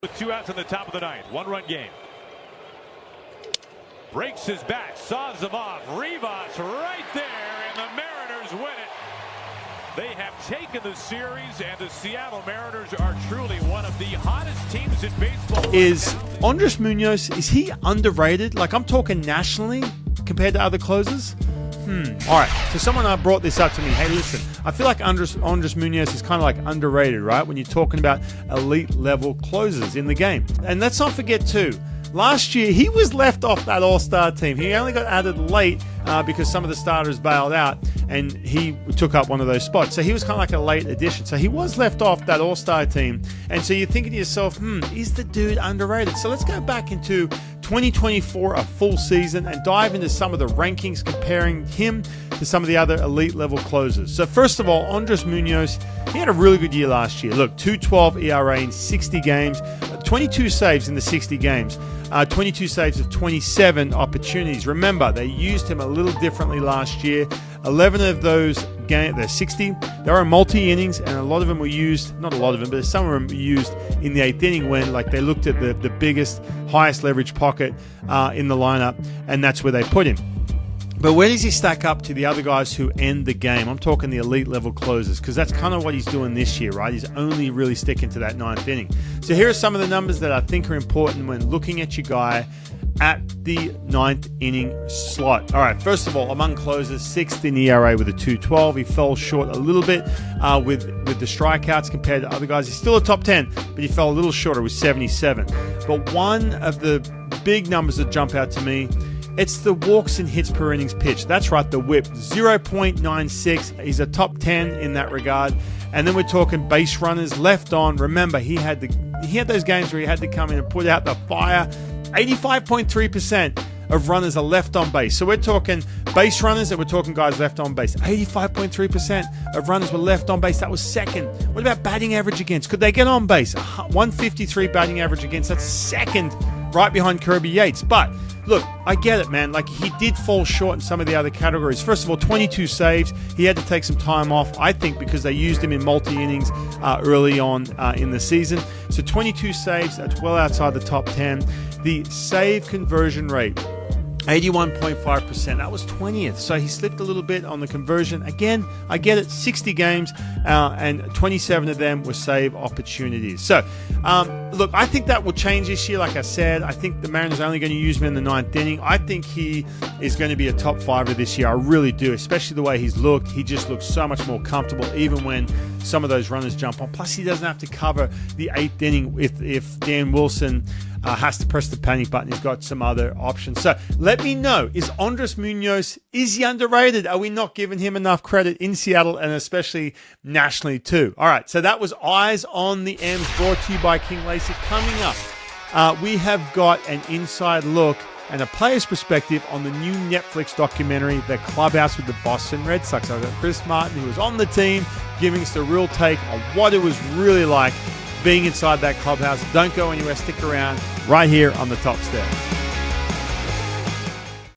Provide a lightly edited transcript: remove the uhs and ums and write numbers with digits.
With 2 outs in the top of the ninth. 1-run game. Breaks his bat. Saws him off. Rivas right there. And the Mariners win it. They have taken the series. And the Seattle Mariners are truly one of the hottest teams in baseball. Is Andrés Muñoz, is he underrated? Like, I'm talking nationally compared to other closers? All right, so someone brought this up to me. Hey, listen, I feel like Andrés Muñoz is kind of like underrated, right? When you're talking about elite level closers in the game. And let's not forget too, last year he was left off that all-star team. He only got added late because some of the starters bailed out and he took up one of those spots. So he was kind of like a late addition. So he was left off that all-star team. And so you're thinking to yourself, is the dude underrated? So let's go back into 2024, a full season, and dive into some of the rankings comparing him to some of the other elite level closers. So first of all, Andrés Muñoz, he had a really good year last year. Look, 2.12 ERA in 60 games, 22 saves in the 60 games, 22 saves of 27 opportunities. Remember, they used him a little differently last year. 11 of those games, they're 60. They were multi-innings, and a lot of them were used, not a lot of them, but some of them were used in the 8th inning when like they looked at the biggest, highest leverage pocket in the lineup, and that's where they put him. But where does he stack up to the other guys who end the game? I'm talking the elite level closers, because that's kind of what he's doing this year, right? He's only really sticking to that 9th inning. So here are some of the numbers that I think are important when looking at your guy at the 9th inning slot. All right, first of all, among closers, 6th in ERA with a 2.12. He fell short a little bit with the strikeouts compared to other guys. He's still a top 10, but he fell a little shorter with 77. But one of the big numbers that jump out to me, it's the walks and hits per innings pitched. That's right, the whip, 0.96. He's a top 10 in that regard. And then we're talking base runners left on. Remember, he had those games where he had to come in and put out the fire. 85.3% of runners are left on base. So we're talking base runners and we're talking guys left on base. 85.3% of runners were left on base. That was second. What about batting average against? Could they get on base? 153 batting average against. That's second, right behind Kirby Yates. But look, I get it, man. Like, he did fall short in some of the other categories. First of all, 22 saves. He had to take some time off, I think, because they used him in multi-innings early on in the season. So 22 saves, that's well outside the top 10. The save conversion rate, 81.5%. That was 20th. So he slipped a little bit on the conversion. Again, I get it. 60 games and 27 of them were save opportunities. So, look, I think that will change this year. Like I said, I think the Mariners are only going to use him in the 9th inning. I think he is going to be a top fiver this year. I really do, especially the way he's looked. He just looks so much more comfortable, even when some of those runners jump on. Plus, he doesn't have to cover the 8th inning if Dan Wilson has to press the panic button. He's got some other options. So let me know, is Andrés Muñoz, is he underrated? Are we not giving him enough credit in Seattle and especially nationally too? All right, so that was Eyes on the M's, brought to you by King Lacy. Coming up, we have got an inside look and a player's perspective on the new Netflix documentary, The Clubhouse with the Boston Red Sox. I've got Chris Martin, who was on the team, giving us the real take on what it was really like being inside that clubhouse. Don't go anywhere. Stick around right here on the Top Step.